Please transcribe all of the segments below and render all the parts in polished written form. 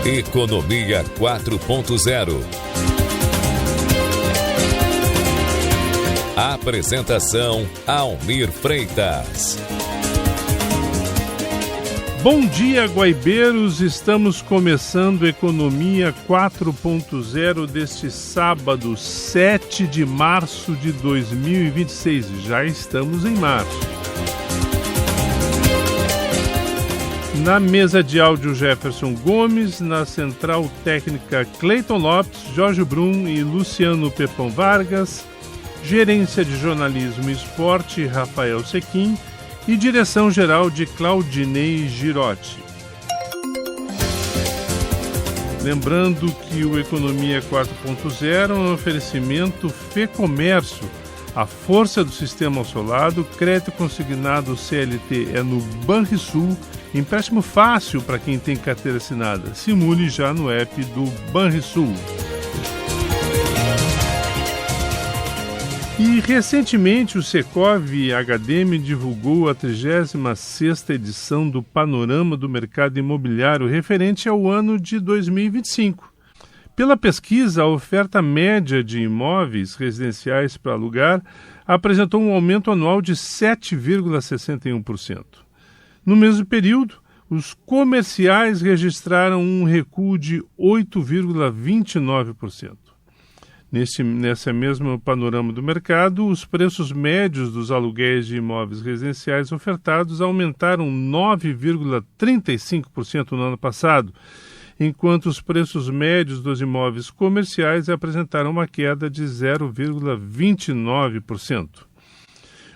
Economia 4.0. Apresentação: Almir Freitas. Bom dia, guaibeiros! Estamos começando Economia 4.0 deste sábado, 7 de março de 2026. Já estamos em março. Na mesa de áudio, Jefferson Gomes, na central técnica, Cleiton Lopes, Jorge Brum e Luciano Pepão Vargas, gerência de jornalismo e esporte, Rafael Sequim, e direção-geral de Claudinei Girotti. Lembrando que o Economia 4.0 é um oferecimento FEComércio, a força do sistema ao seu lado. Crédito consignado CLT é no Banrisul, empréstimo fácil para quem tem carteira assinada. Simule já no app do Banrisul. E recentemente o Secov HDM divulgou a 36ª edição do Panorama do Mercado Imobiliário referente ao ano de 2025. Pela pesquisa, a oferta média de imóveis residenciais para alugar apresentou um aumento anual de 7,61%. No mesmo período, os comerciais registraram um recuo de 8,29%. Nesse mesmo panorama do mercado, os preços médios dos aluguéis de imóveis residenciais ofertados aumentaram 9,35% no ano passado, enquanto os preços médios dos imóveis comerciais apresentaram uma queda de 0,29%.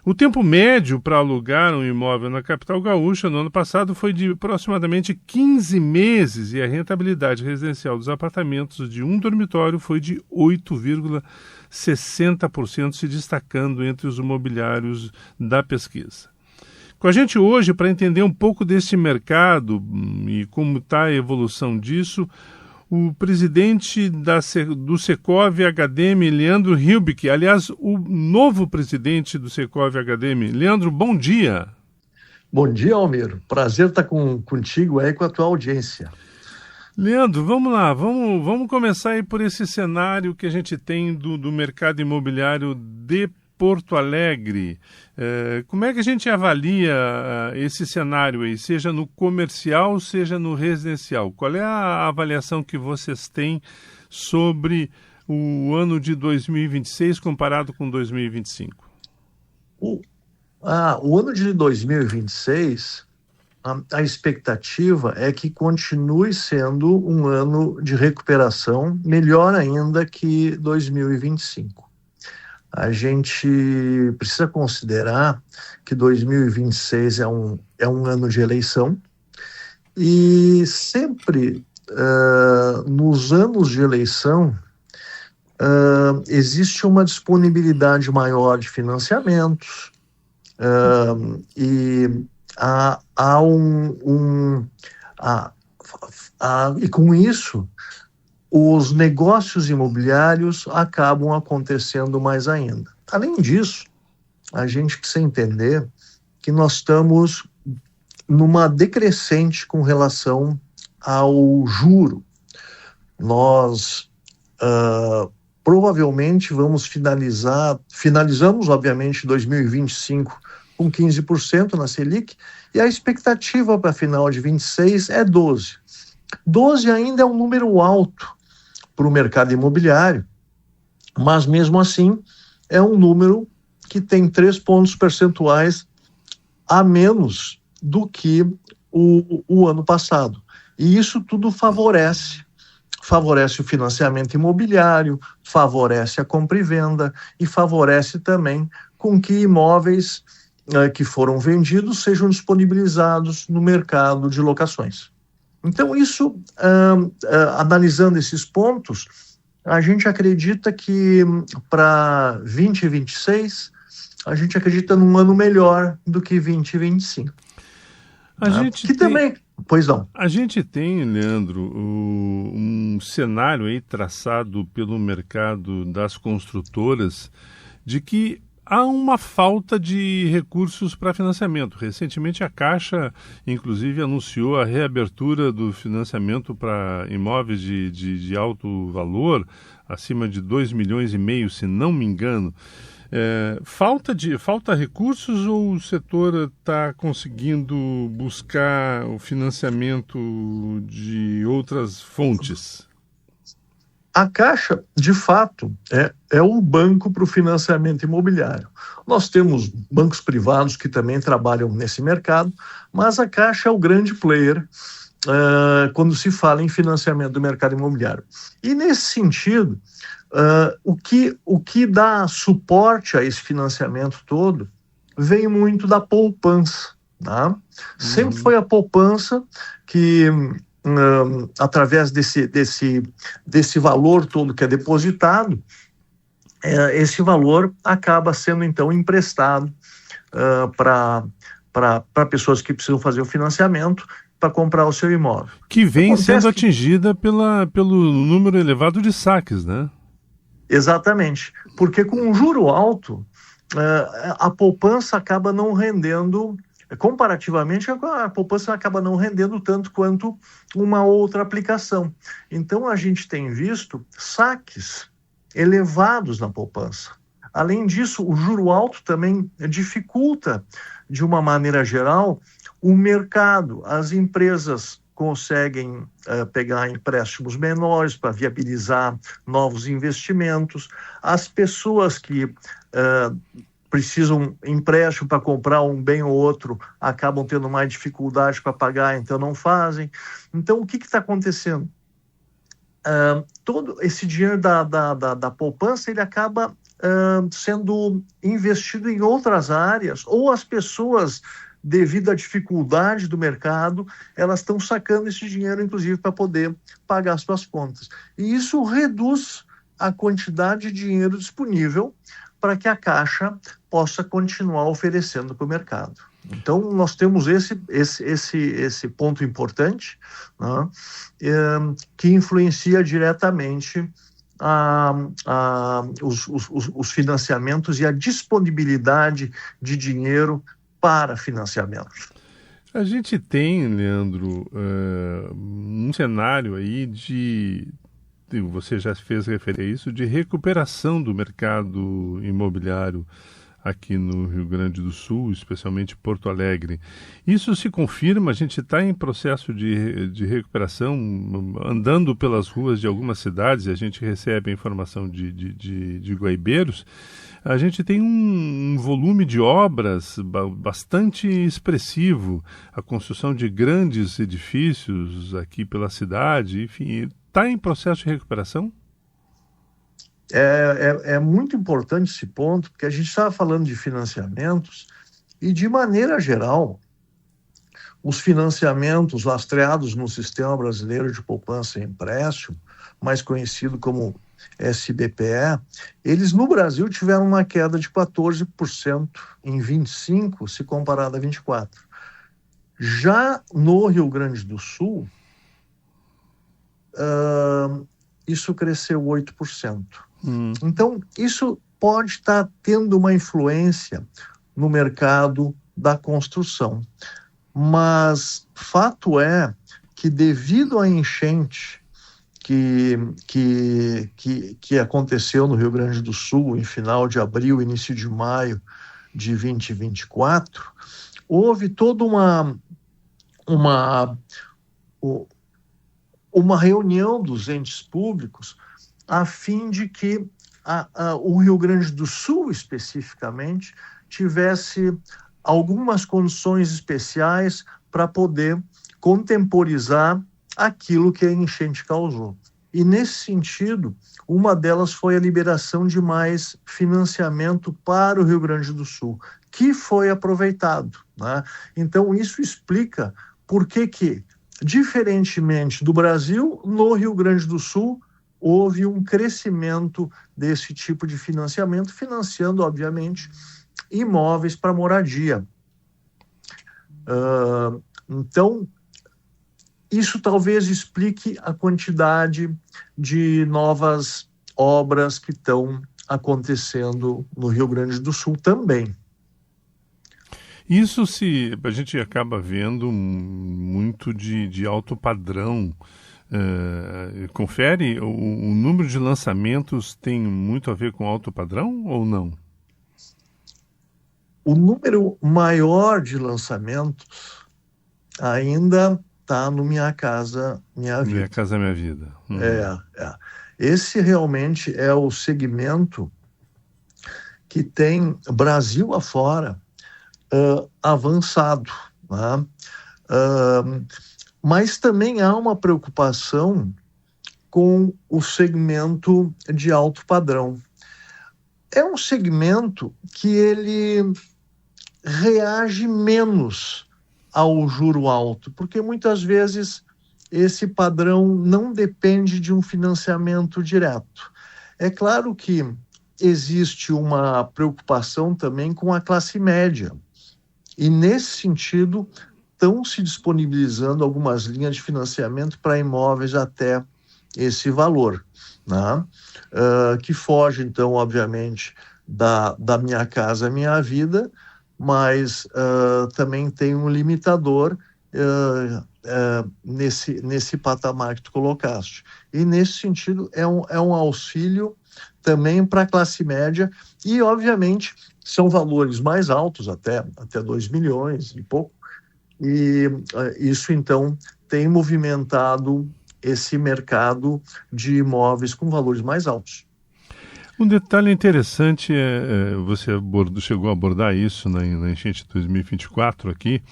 O tempo médio para alugar um imóvel na capital gaúcha no ano passado foi de aproximadamente 15 meses e a rentabilidade residencial dos apartamentos de um dormitório foi de 8,60%, se destacando entre os imobiliários da pesquisa. Com a gente hoje, para entender um pouco desse mercado e como está a evolução disso, o presidente do Secov HDM, Leandro Hilbig, aliás, o novo presidente do Secov HDM. Leandro, bom dia. Bom dia, Almir. Prazer estar contigo aí, com a tua audiência. Leandro, vamos lá, vamos começar aí por esse cenário que a gente tem do mercado imobiliário de Porto Alegre. Como é que a gente avalia esse cenário aí, seja no comercial, seja no residencial? Qual é a avaliação que vocês têm sobre o ano de 2026 comparado com 2025? O ano de 2026, a expectativa é que continue sendo um ano de recuperação, melhor ainda que 2025. A gente precisa considerar que 2026 é um ano de eleição e sempre nos anos de eleição existe uma disponibilidade maior de financiamentos e e com isso os negócios imobiliários acabam acontecendo mais ainda. Além disso, a gente precisa entender que nós estamos numa decrescente com relação ao juro. Nós provavelmente finalizamos obviamente 2025 com 15% na Selic, e a expectativa para final de 26 é 12%. 12 ainda é um número alto para o mercado imobiliário, mas mesmo assim é um número que tem 3 pontos percentuais a menos do que o ano passado. E isso tudo favorece o financiamento imobiliário, favorece a compra e venda e favorece também com que imóveis que foram vendidos sejam disponibilizados no mercado de locações. Então, isso, analisando esses pontos, a gente acredita que para 2026, a gente acredita num ano melhor do que 2025. Pois não. A gente tem, Leandro, um cenário aí traçado pelo mercado das construtoras de que há uma falta de recursos para financiamento. Recentemente a Caixa, inclusive, anunciou a reabertura do financiamento para imóveis de alto valor, acima de 2,5 milhões, se não me engano. Falta recursos ou o setor está conseguindo buscar o financiamento de outras fontes? A Caixa, de fato, é o banco para o financiamento imobiliário. Nós temos bancos privados que também trabalham nesse mercado, mas a Caixa é o grande player quando se fala em financiamento do mercado imobiliário. E, nesse sentido, o que dá suporte a esse financiamento todo vem muito da poupança. Tá? Sempre foi a poupança que... através desse valor todo que é depositado, esse valor acaba sendo então emprestado para pessoas que precisam fazer o financiamento para comprar o seu imóvel. Que vem sendo atingida pelo número elevado de saques, né? Exatamente, porque com um juro alto, a poupança acaba não rendendo. Comparativamente, a poupança acaba não rendendo tanto quanto uma outra aplicação. Então, a gente tem visto saques elevados na poupança. Além disso, o juro alto também dificulta, de uma maneira geral, o mercado. As empresas conseguem pegar empréstimos menores para viabilizar novos investimentos. As pessoas que... precisam empréstimo para comprar um bem ou outro, acabam tendo mais dificuldade para pagar, então não fazem. Então, o que está acontecendo? Todo esse dinheiro da poupança, ele acaba sendo investido em outras áreas, ou as pessoas, devido à dificuldade do mercado, elas estão sacando esse dinheiro, inclusive, para poder pagar as suas contas. E isso reduz a quantidade de dinheiro disponível para que a Caixa possa continuar oferecendo para o mercado. Então, nós temos esse ponto importante, né, que influencia diretamente os financiamentos e a disponibilidade de dinheiro para financiamento. A gente tem, Leandro, um cenário aí você já fez referência a isso, de recuperação do mercado imobiliário aqui no Rio Grande do Sul, especialmente Porto Alegre. Isso se confirma? A gente está em processo de recuperação, andando pelas ruas de algumas cidades, a gente recebe a informação de guaibeiros. A gente tem um volume de obras bastante expressivo, a construção de grandes edifícios aqui pela cidade, enfim... Está em processo de recuperação? É muito importante esse ponto, porque a gente estava falando de financiamentos e, de maneira geral, os financiamentos lastreados no Sistema Brasileiro de Poupança e Empréstimo, mais conhecido como SBPE, eles no Brasil tiveram uma queda de 14% em 25, se comparado a 24. Já no Rio Grande do Sul, isso cresceu 8%. Então, isso pode estar tendo uma influência no mercado da construção. Mas fato é que, devido à enchente que aconteceu no Rio Grande do Sul em final de abril, início de maio de 2024, houve toda uma reunião dos entes públicos a fim de que o Rio Grande do Sul, especificamente, tivesse algumas condições especiais para poder contemporizar aquilo que a enchente causou. E, nesse sentido, uma delas foi a liberação de mais financiamento para o Rio Grande do Sul, que foi aproveitado, né? Então, isso explica por que, diferentemente do Brasil, no Rio Grande do Sul, houve um crescimento desse tipo de financiamento, financiando, obviamente, imóveis para moradia. Então, isso talvez explique a quantidade de novas obras que estão acontecendo no Rio Grande do Sul também. Isso a gente acaba vendo muito de alto padrão. Confere, o número de lançamentos tem muito a ver com alto padrão ou não? O número maior de lançamentos ainda está no Minha Casa Minha Vida. Minha Casa Minha Vida. Esse realmente é o segmento que tem Brasil afora avançado, né? Mas também há uma preocupação com o segmento de alto padrão. É um segmento que ele reage menos ao juro alto, porque muitas vezes esse padrão não depende de um financiamento direto. É claro que existe uma preocupação também com a classe média, e nesse sentido estão se disponibilizando algumas linhas de financiamento para imóveis até esse valor, né? Que foge, então, obviamente, da Minha Casa Minha Vida, mas também tem um limitador nesse patamar que tu colocaste. E, nesse sentido, é um auxílio também para a classe média e, obviamente, são valores mais altos, até 2 milhões e pouco, e isso, então, tem movimentado esse mercado de imóveis com valores mais altos. Um detalhe interessante você chegou a abordar isso na enchente 2024 aqui,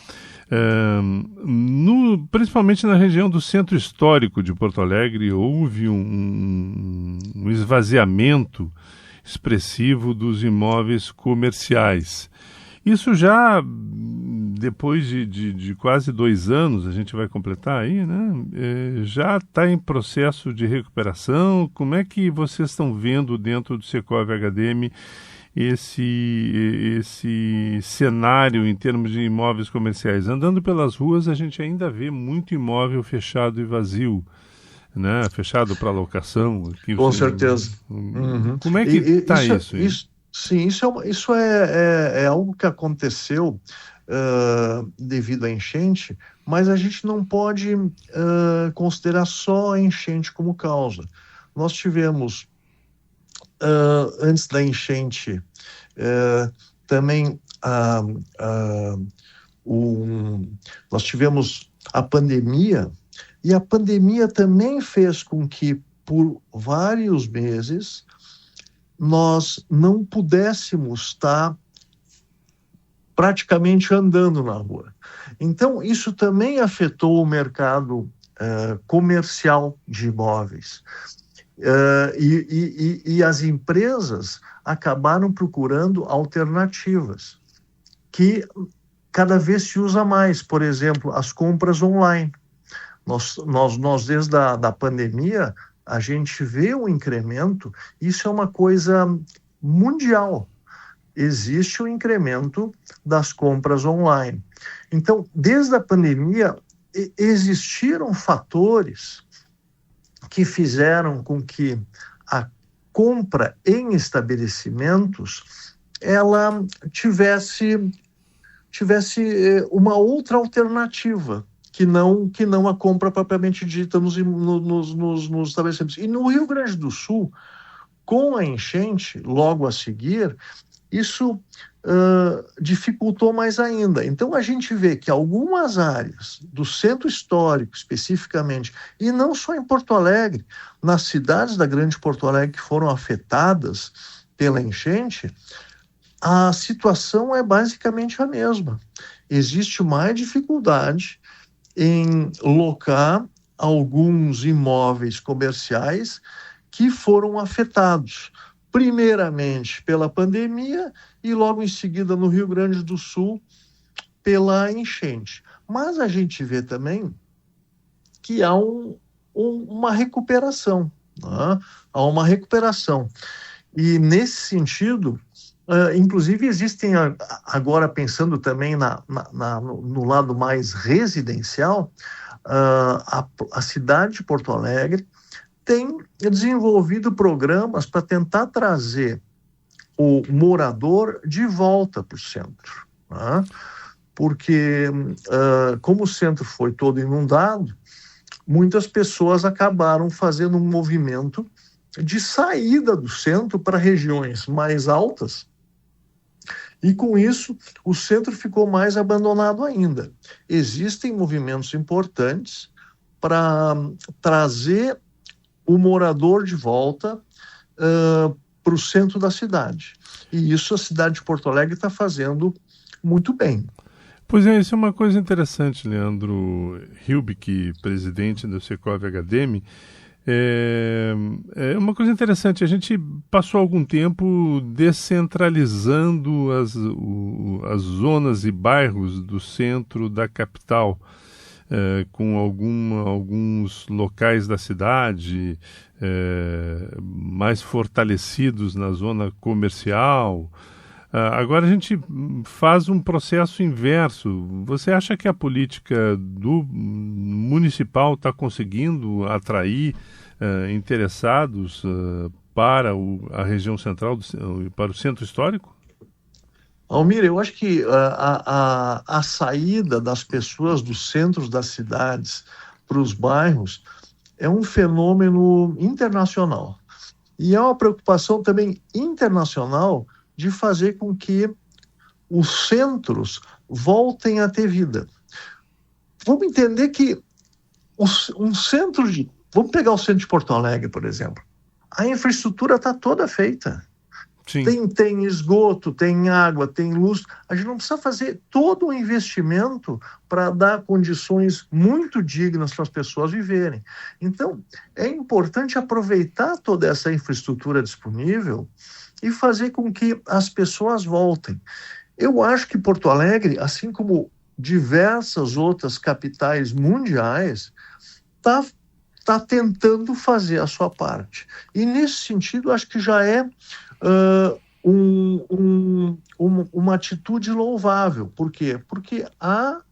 principalmente na região do centro histórico de Porto Alegre, houve um esvaziamento expressivo dos imóveis comerciais. Isso já, depois de quase 2 anos, a gente vai completar aí, né? Já está em processo de recuperação. Como é que vocês estão vendo dentro do Secovi HDM esse cenário em termos de imóveis comerciais? Andando pelas ruas, a gente ainda vê muito imóvel fechado e vazio, né? Fechado para locação. Com certeza. Como é que está isso? Sim, isso é algo que aconteceu devido à enchente, mas a gente não pode considerar só a enchente como causa. Nós tivemos, antes da enchente, também nós tivemos a pandemia, e a pandemia também fez com que, por vários meses, nós não pudéssemos estar praticamente andando na rua. Então, isso também afetou o mercado comercial de imóveis. E as empresas acabaram procurando alternativas, que cada vez se usa mais. Por exemplo, as compras online. Nós desde a pandemia, a gente vê um incremento, isso é uma coisa mundial. Existe um incremento das compras online. Então, desde a pandemia, existiram fatores que fizeram com que a compra em estabelecimentos ela tivesse uma outra alternativa, que não a compra propriamente dita nos estabelecimentos. E no Rio Grande do Sul, com a enchente, logo a seguir, isso dificultou mais ainda. Então, a gente vê que algumas áreas do centro histórico, especificamente, e não só em Porto Alegre, nas cidades da Grande Porto Alegre que foram afetadas pela enchente, a situação é basicamente a mesma. Existe mais dificuldade em locar alguns imóveis comerciais que foram afetados, primeiramente pela pandemia e logo em seguida no Rio Grande do Sul pela enchente. Mas a gente vê também que há uma recuperação, né? Há uma recuperação. E nesse sentido, inclusive existem, agora pensando também no lado mais residencial, a cidade de Porto Alegre tem desenvolvido programas para tentar trazer o morador de volta para o centro, né? Porque, como o centro foi todo inundado, muitas pessoas acabaram fazendo um movimento de saída do centro para regiões mais altas, e com isso o centro ficou mais abandonado ainda. Existem movimentos importantes para trazer o morador de volta para o centro da cidade. E isso a cidade de Porto Alegre está fazendo muito bem. Pois é, isso é uma coisa interessante, Leandro Hilbig, presidente do Secov HDM. É uma coisa interessante, a gente passou algum tempo descentralizando as zonas e bairros do centro da capital, com alguns locais da cidade mais fortalecidos na zona comercial. Agora a gente faz um processo inverso. Você acha que a política do municipal está conseguindo atrair interessados para a região central, para o centro histórico? Almir, eu acho que a saída das pessoas dos centros das cidades para os bairros é um fenômeno internacional. E é uma preocupação também internacional de fazer com que os centros voltem a ter vida. Vamos entender que vamos pegar o centro de Porto Alegre, por exemplo. A infraestrutura está toda feita. Sim. Tem esgoto, tem água, tem luz. A gente não precisa fazer todo um investimento para dar condições muito dignas para as pessoas viverem. Então, é importante aproveitar toda essa infraestrutura disponível e fazer com que as pessoas voltem. Eu acho que Porto Alegre, assim como diversas outras capitais mundiais, está tentando fazer a sua parte. E, nesse sentido, acho que já é uma atitude louvável. Por quê? Porque há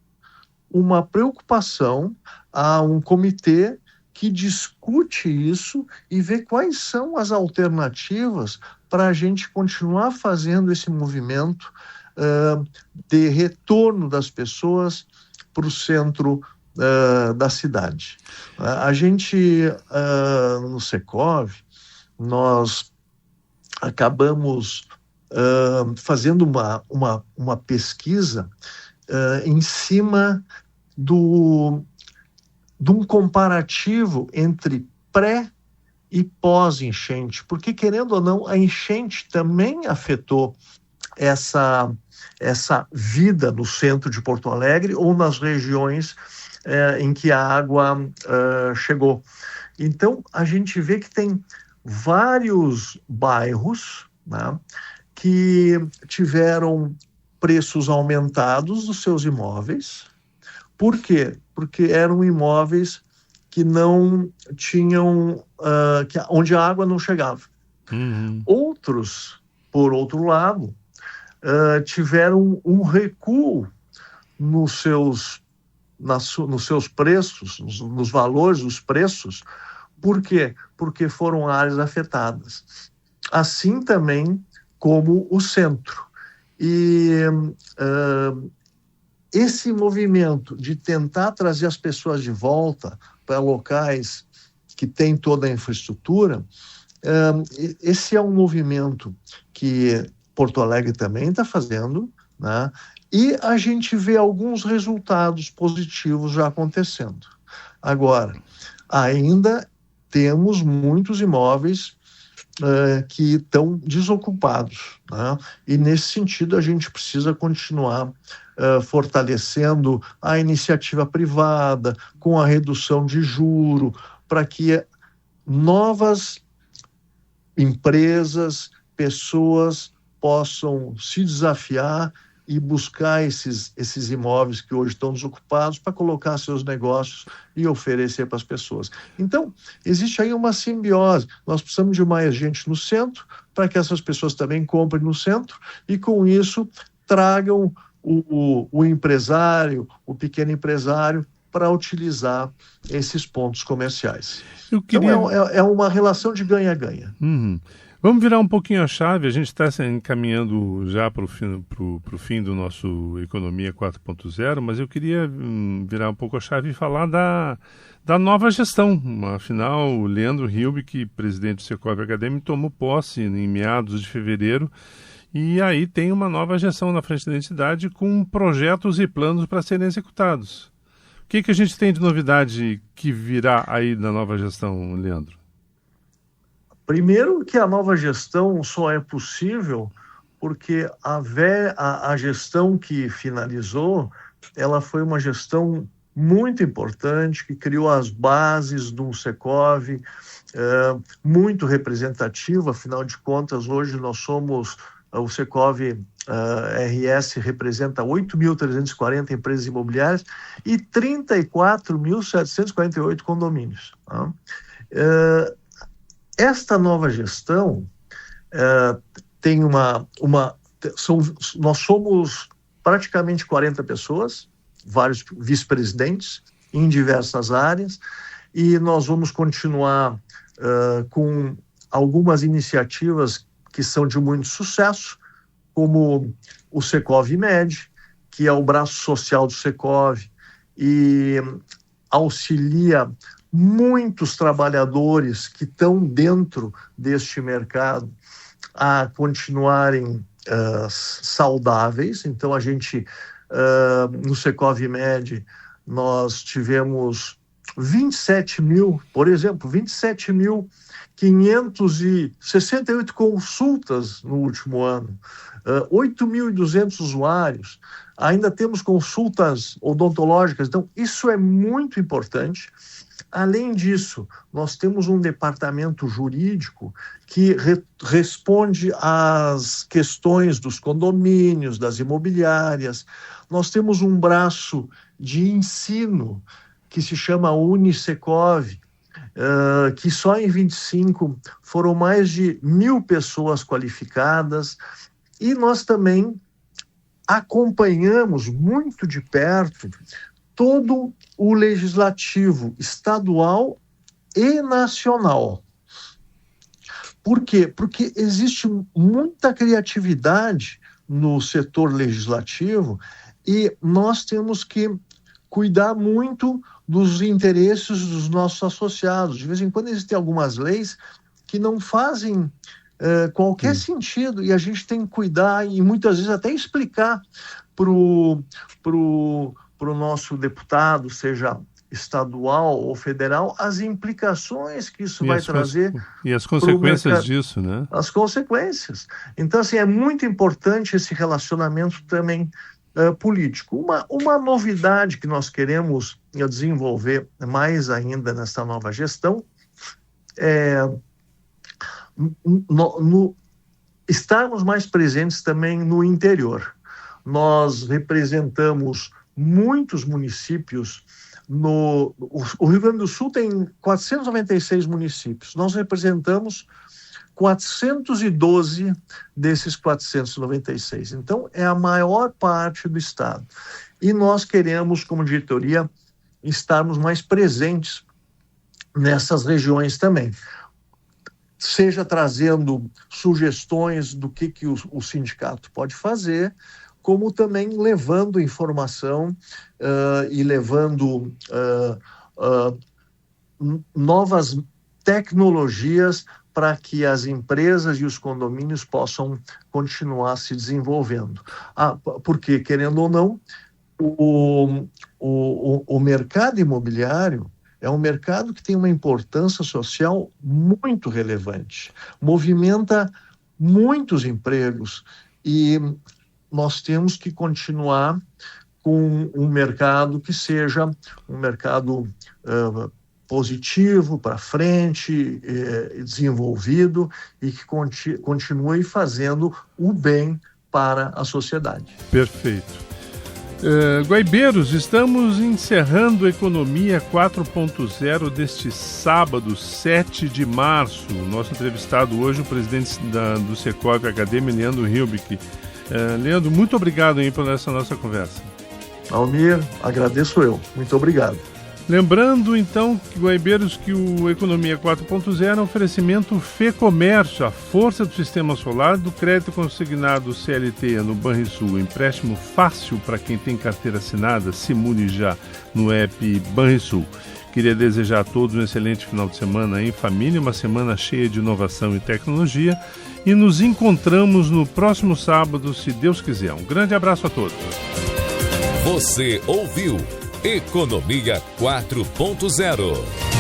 uma preocupação, há um comitê que discute isso e vê quais são as alternativas para a gente continuar fazendo esse movimento de retorno das pessoas para o centro da cidade. A gente, no Secov, nós acabamos fazendo uma pesquisa em cima de um comparativo entre pré e pós-enchente, porque, querendo ou não, a enchente também afetou essa vida no centro de Porto Alegre ou nas regiões em que a água chegou. Então, a gente vê que tem vários bairros, né, que tiveram preços aumentados dos seus imóveis. Por quê? Porque eram imóveis que não tinham, onde a água não chegava. Uhum. Outros, por outro lado, tiveram um recuo nos seus preços, nos valores dos preços. Por quê? Porque foram áreas afetadas. Assim também como o centro. E esse movimento de tentar trazer as pessoas de volta para locais que têm toda a infraestrutura, esse é um movimento que Porto Alegre também está fazendo, né? E a gente vê alguns resultados positivos já acontecendo. Agora, ainda temos muitos imóveis que estão desocupados, né? E nesse sentido a gente precisa continuar fortalecendo a iniciativa privada, com a redução de juro, para que novas empresas, pessoas possam se desafiar e buscar esses imóveis que hoje estão desocupados para colocar seus negócios e oferecer para as pessoas. Então, existe aí uma simbiose. Nós precisamos de mais gente no centro para que essas pessoas também comprem no centro e, com isso, tragam o empresário, o pequeno empresário, para utilizar esses pontos comerciais. Então, é uma relação de ganha-ganha. Uhum. Vamos virar um pouquinho a chave, a gente está se encaminhando já para o fim do nosso Economia 4.0, mas eu queria virar um pouco a chave e falar da nova gestão. Afinal, o Leandro Hilbig, presidente do Secovi Academy, tomou posse em meados de fevereiro e aí tem uma nova gestão na frente da entidade com projetos e planos para serem executados. O que a gente tem de novidade que virá aí da nova gestão, Leandro? Primeiro que a nova gestão só é possível porque a gestão que finalizou, ela foi uma gestão muito importante, que criou as bases de um Secovi muito representativo. Afinal de contas, hoje nós somos, o Secovi RS representa 8.340 empresas imobiliárias e 34.748 condomínios. Tá? Esta nova gestão tem nós somos praticamente 40 pessoas, vários vice-presidentes em diversas áreas, e nós vamos continuar com algumas iniciativas que são de muito sucesso, como o Secovi Med, que é o braço social do Secovi e auxilia muitos trabalhadores que estão dentro deste mercado a continuarem saudáveis. Então, a gente, no Secovi Med, nós tivemos 27.568 consultas no último ano, 8.200 usuários, ainda temos consultas odontológicas, então isso é muito importante. Além disso, nós temos um departamento jurídico que responde às questões dos condomínios, das imobiliárias. Nós temos um braço de ensino que se chama Unisecovi, que só em 25 foram mais de 1.000 pessoas qualificadas. E nós também acompanhamos muito de perto todo o legislativo estadual e nacional. Por quê? Porque existe muita criatividade no setor legislativo e nós temos que cuidar muito dos interesses dos nossos associados. De vez em quando existem algumas leis que não fazem qualquer sentido e a gente tem que cuidar e muitas vezes até explicar pro nosso deputado, seja estadual ou federal, as implicações que isso vai trazer. E as consequências disso, né? As consequências. Então, assim, é muito importante esse relacionamento também político. Uma novidade que nós queremos desenvolver mais ainda nessa nova gestão é estarmos mais presentes também no interior. Nós representamos muitos municípios. O Rio Grande do Sul tem 496 municípios. Nós representamos 412 desses 496. Então, é a maior parte do estado. E nós queremos, como diretoria, estarmos mais presentes nessas regiões também. Seja trazendo sugestões do que o sindicato pode fazer, como também levando informação e levando novas tecnologias para que as empresas e os condomínios possam continuar se desenvolvendo. Porque, querendo ou não, o mercado imobiliário é um mercado que tem uma importância social muito relevante, movimenta muitos empregos e nós temos que continuar com um mercado que seja um mercado positivo, para frente, desenvolvido e que continue fazendo o bem para a sociedade. Perfeito. Guaibeiros, estamos encerrando a Economia 4.0 deste sábado, 7 de março. Nosso entrevistado hoje, o presidente do Secovi Academy, Leandro Hilbig. Leandro, muito obrigado aí por essa nossa conversa. Almir, agradeço eu. Muito obrigado. Lembrando, então, Guaibeiros, que o Economia 4.0 é um oferecimento Fê Comércio, a força do sistema solar, do crédito consignado CLT no Banrisul, empréstimo fácil para quem tem carteira assinada, simule já no app Banrisul. Queria desejar a todos um excelente final de semana em família, uma semana cheia de inovação e tecnologia, e nos encontramos no próximo sábado, se Deus quiser. Um grande abraço a todos. Você ouviu Economia 4.0.